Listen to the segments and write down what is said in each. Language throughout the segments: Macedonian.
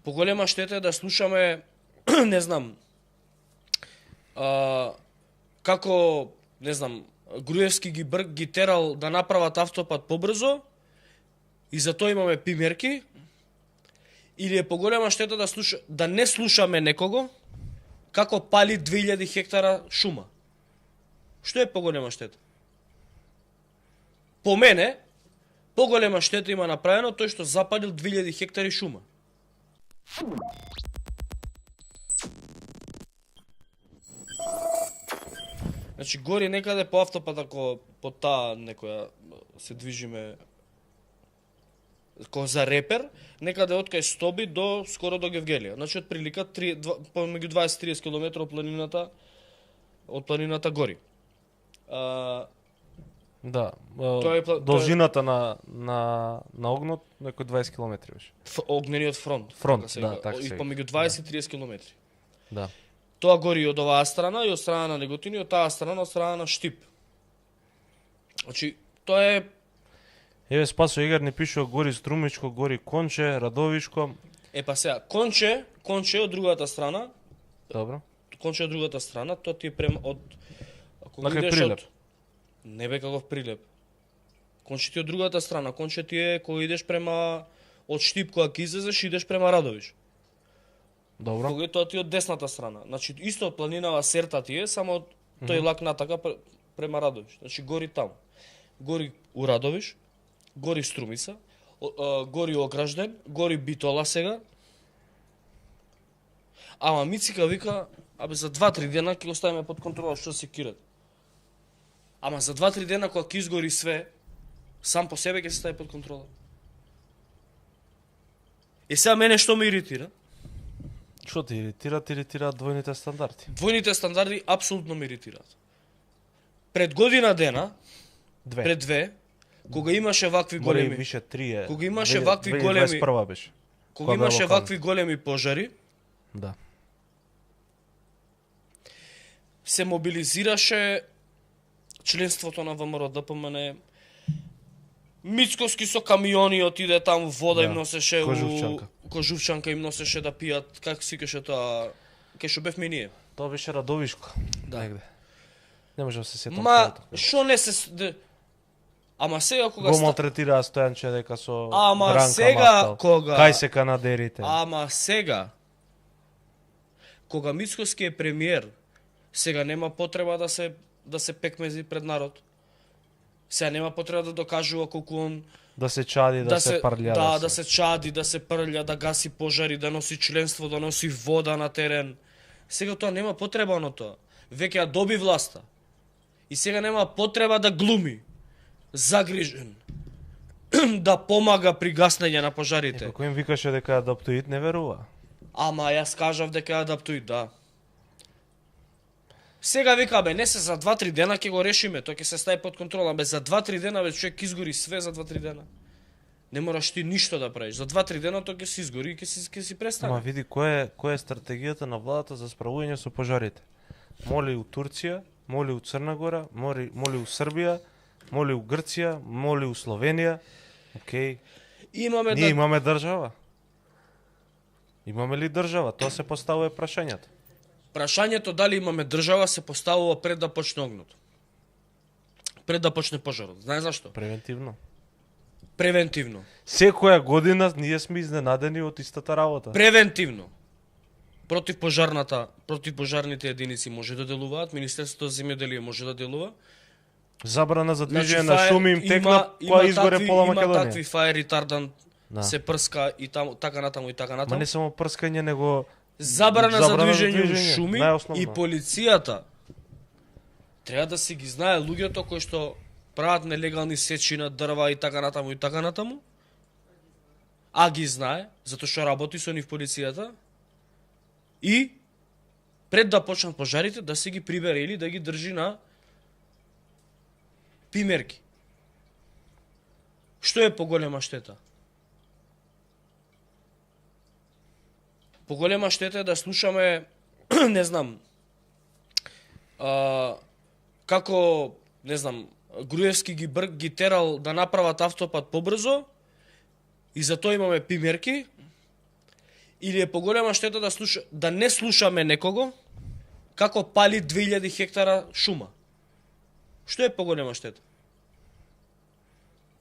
Поголема штета е да слушаме, не знам, како, не знам, Груевски ги терал да направат автопат побрзо и за тоа имаме примерки, или е поголема штета да не слушаме некого како пали 2000 хектара шума. Што е поголема штета? По мене, поголема штета има направено тој што запалил 2000 хектари шума. Значи, гори некаде по автопат, ако по таа некоја се движиме за репер, некаде од кај Стоби до скоро до Гевгелија. Значи, од прилика помеѓу 20-30 км од планината гори. Да, должината на огнот некој 20 км беше. Огнениот фронт. Да, така се. И помеѓу 20-30 км. Да. Тоа гори од оваа страна и од страна на Неготин и од таа страна од страна на Штип. Значи, тоа е... Еве Спасо Игар не пишува гори Струмичко, гори Конче, Радовишко. Па сега, Конче од другата страна. Добро. Конче од другата страна, тоа ти е према од... На кај Прилеп. Не бе каков Прилеп. Конче ти од другата страна. Конче ти е кога идеш према... Од Штип, кога ќе излезеш, идеш према Радовиш. Добро. Кога тоа ти од десната страна. Значи, исто од планинава Серта ти е, само тој лак натака према Радовиш. Значи, гори таму. Гори у Радовиш, гори Струмица, гори Огражден, гори Битола сега. Ама Мицика вика, за 2-3 дена ќе го ставиме под контрола што се кират. Ама за 2-3 дена кога ќе изгори све, сам по себе ќе се стави под контрола. И сега мене што ме иритира? Што те иритира? Те иритираат двојните стандарди. Двојните стандарди апсолутно ме иритираат. Пред година дена, пред две, кога имаше вакви големи... Море више 3 кога имаше вакви големи... 2021 беше. Кога имаше вакви големи пожари, да. Се мобилизираше членството на ВМРО ДПМН. Мицкоски со камиони отиде таму, вода им носеше Кожувчанка им носеше да пијат, как си кеше тоа, кај што бевме ние. Тоа беше Радовишко. Да. Негде. Не можам да се сетам. Ма, што не се... Ама сега кога... Го малтретираа Стојанче дека со Ама Бранка сега Мактал. кога... Кај се канадерите? Ама сега, кога Мицкоски е премиер, сега нема потреба да се пекмези пред народ. Сега нема потреба да докажува колку он... Да се чади, да се прлја. Да се чади, да се прлја, да гаси пожари, да носи членство, да носи вода на терен. Сега тоа нема потреба на тоа. Веќе ја доби власта. И сега нема потреба да глуми загрижен, да помага при гаснење на пожарите. Како им викаше дека адаптуит, не верува. Ама јас кажав дека адаптуит, да. Сега вика, не се за 2-3 дена ќе го решиме, тоа ќе се стави под контрола, за 2-3 дена човек изгори све за 2-3 дена. Не мораш ти ништо да правиш. За 2-3 дена тоа ќе се изгори и ќе си престане. Ама види која е стратегијата на владата за справување со пожарите. Моли у Турција, моли у Црна Гора, моли у Србија, моли у Грција, моли у Словенија. Океј. Ние имаме држава. Имаме ли држава? Тоа се поставува прашањето. Прашањето дали имаме држава се поставува пред да почне огнот. Пред да почне пожарот. Знаеш зашто? Превентивно. Секоја година ние сме изненадени од истата работа. Превентивно. Против пожарните единици може да делуваат, Министерството за земјоделие може да делува. Забрана за движење на шуми им текна кога изгоре пола Македонија. Има такви fire retardant, се прска и така натаму. Ма не само прскање, него забрана за движење шуми и полицијата треба да си ги знае луѓето кои што прават нелегални сечи на дрва и така натаму. А ги знае, затоа што работи со нив полицијата. И пред да почнат пожарите да се ги прибере или да ги држи на примерки. Што е поголема штета? Поголема штета е да слушаме, не знам, како, не знам, Груевски ги терал да направат автопат побрзо и за тоа имаме примерки, Или е поголема штета да не слушаме некого како пали 2000 хектара шума? Што е поголема штета?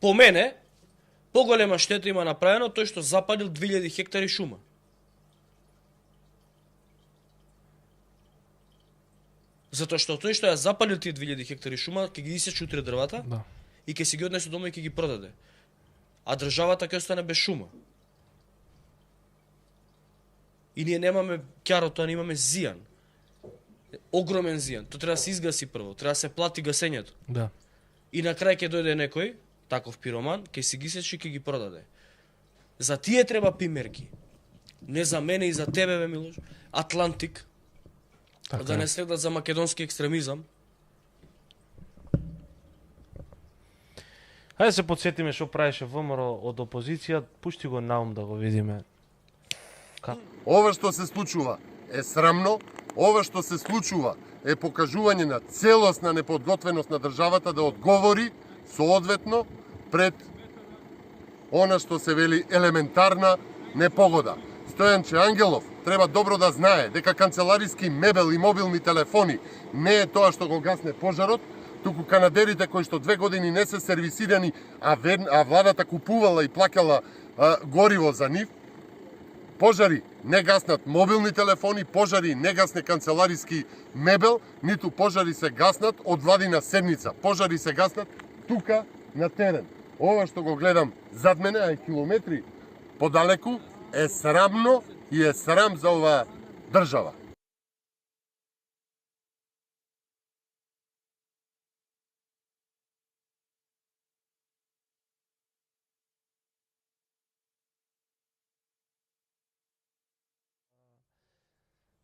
По мене, поголема штета има направено тој што запалил 2000 хектари шума. Затоа што тој што ја запалил тие 2000 хектари шума, ќе ги исече утре дрвата, Да. и ќе си ги однесе дома и ќе ги продаде. А државата ќе остане без шума. И ние немаме ќарото, а имаме зијан. Огромен зијан. Тоа треба да се изгаси прво, треба да се плати гасењето. Да. И на крај ќе дојде некој, таков пироман, ќе си ги исече и ќе ги продаде. За тие треба примерки. Не за мене и за тебе, бе, Милош. Атлантик. Така да е. не следат за македонски екстремизам. Хајде се подсетиме што правеше ВМРО од опозиција, пушти го наум да го видиме. Ова што се случува е срамно, ова што се случува е покажување на целосна неподготвеност на државата да одговори соодветно пред она што се вели елементарна непогода. Стојанче Ангелов треба добро да знае дека канцелариски мебел и мобилни телефони не е тоа што го гасне пожарот, туку канадерите кои што 2 години не се сервисирани, а владата купувала и плакала гориво за нив. Пожари не гаснат мобилни телефони, пожари не гасне канцелариски мебел, ниту пожари се гаснат од владина седница. Пожари се гаснат тука на терен. Ова што го гледам зад мене, а и километри подалеку, е срамно и е срам за оваа држава.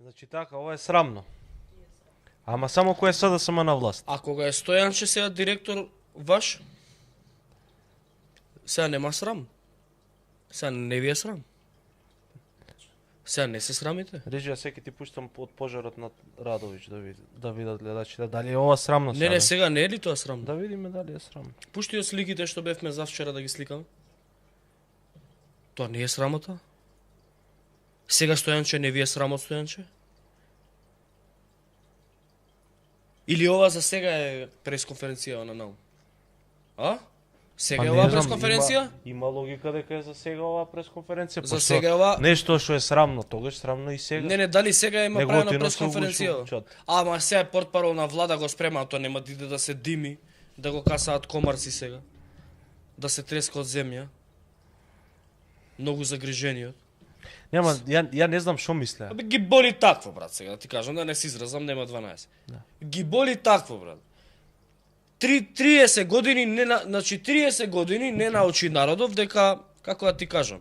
Значи така, ова е срамно. Ама само кој е СДСМ на власт. А кога е Стојанче сега директор ваш, сега нема срам. Сега не ви е срам. Сега не се срамите. Режија, секи ти пуштам од пожарот на Радович да видат гледачите дали е ова срамно. Не, сега не е ли тоа срамно? Да видиме дали е срамно. Пушти од сликите што бевме завчера да ги сликаме. Тоа не е срамота? Сега Стојанче не ви е срамот, Стојанче? Или ова за сега е пресконференција на Наум? А? Сега е оваа пресконференција? Има логика дека е за сега оваа пресконференција. За сега е ова... Нешто што е срамно, тогаш срамно и сега. Не, дали сега има правена пресконференција? Чат. Ама сега е портпарол на влада го спрема, тоа нема да иде да се дими, да го касаат комарци сега. Да се треска од земја. Многу загрижениот. Нема, ја не знам што мисле. Абе ги боли такво, брат, сега да ти кажам, да не се изразам, нема 12. Да. Ги боли такво, брат. 30 години значи 30 години не научи народов дека, како да ти кажам,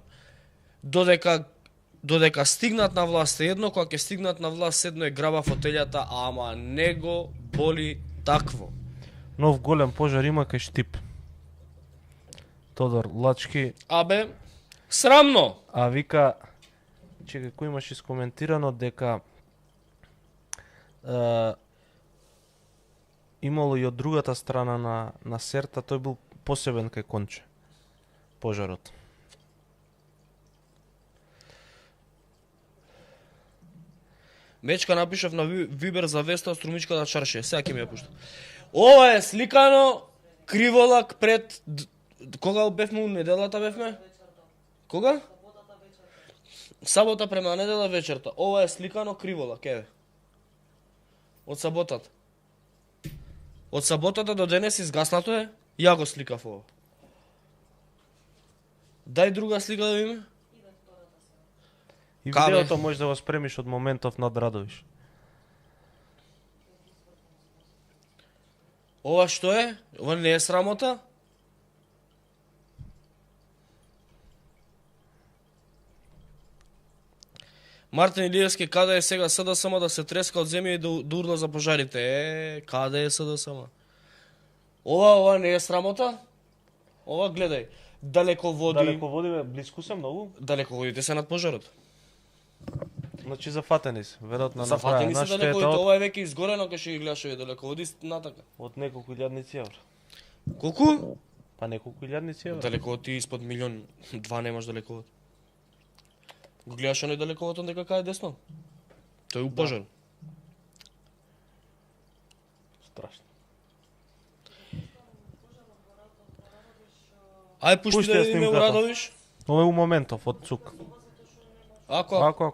додека стигнат на власт е едно, кога ќе стигнат на власт едно е граба фотелјата, ама не го боли такво. Нов голем пожар има кај Штип. Тодор Лачки. Абе, срамно. А вика, чекај, кој имаш искоментирано дека имало и од другата страна на Серта, тој бил посебен кај Конче. Пожарот. Мечка напишав на Вибер за веста од Струмичката чаршија, сега ќе ми ја пуштам. Ова е сликано криволак пред... Кога бевме у неделата бевме? Кога? Сабота према недела вечерта. Ова е сликано криволак, еве. Од саботата. Од саботата до денес изгаснато е, ја го сликав ова. Дај друга слика да видиме. И видеото можеш да го спремиш од моментов над Радовиш. Ова што е? Ова не е срамота? Мартин Илиевски, каде е сега СДСМ да се треска од земја и да урла за пожарите? Каде е СДСМ? Ова не е срамота? Ова гледај. Далеководи. Далеководи, близко се многу. Далеководите се над пожарот. Значи зафатени се, веројатно зафатени се далеководите. Ова е веќе изгорено кај што ги гледаш овие далеководи натака. Од неколку илјадници евра. Колку? Па неколку илјадници евра. Далековод ти испод 1.2 милион немаш далековод. Го гледаш оној далековотон дека кај десно? Тој е упожен. Страшно. Ај пушти да видиме у Радовиш. Ова е у моментов од ЦУК. Ако.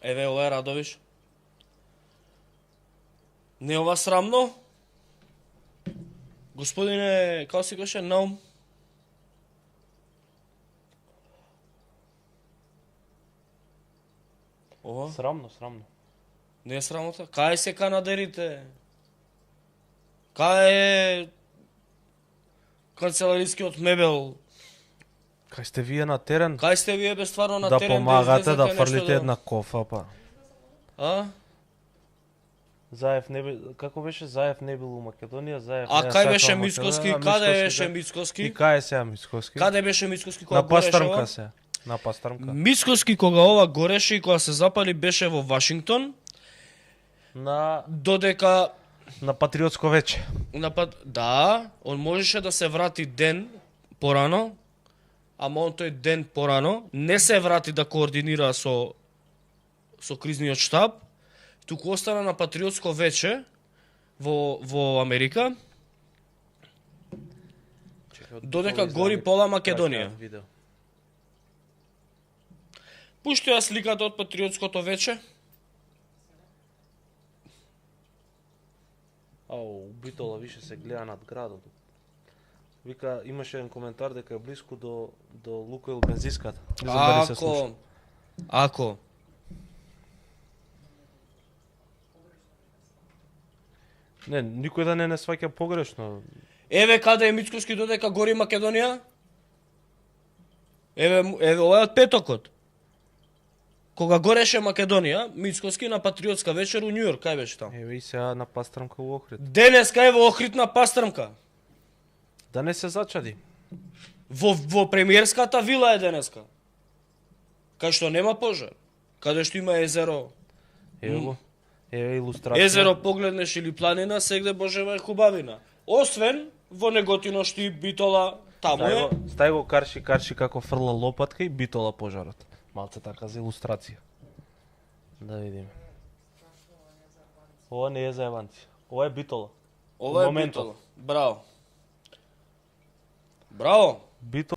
Еве, ова е Радовиш. Не ова срамно? Господине, како си каше, Наум? Ова? Срамно. Не е срамота? Кај се канадерите? Кај е канцеларискиот мебел? Кај сте вие на терен? Кај сте вие бе стварно на да терен? Помагате да фрлите една кофа, па. А? Заев не бил, како беше Заев не бил у Македонија, Заев. А кај беше Мицкоски? Каде беше Мицкоски? И кај е сега Мицкоски? Каде беше Мицкоски кога на Пастрмка се? На Пастрмка. Мицкоски кога ова гореше и кога се запали беше во Вашингтон. Додека на патриотско вече. Да, он можеше да се врати ден порано, ама он тој ден порано не се врати да координира со кризниот штаб, туку остана на патриотско вече во Америка. Додека гори пола Македонија. Пушти ја сликата од патриотското вече. Битола више се гледа над градот. Вика, имаше еден коментар дека е близко до Лукойл бензиската. Ако не, никој да не сваќа погрешно. Еве каде е Мицкоски додека гори Македонија? Еве ова е од петокот. Кога гореше Македонија, Мицкоски на патриотска вечер у Њујорк, кај беше таму? Еве и сега на Пастрмка во Охрид. Денеска е во Охрид на Пастрмка. Да не се зачади. Во премиерската вила е денеска. Кај што нема пожар. Каде што има езеро. Еве илустрација. Езеро погледнеш или планина, сегде божева е хубавина. Освен во Неготино, Штип, Битола, таму е. Стај го карши како фрла лопатка и Битола пожарот. Малце така за илустрација. Да видиме. Ова не е за Еванци. Ова е Битола. Ова е Битола. Браво. Браво. Битола.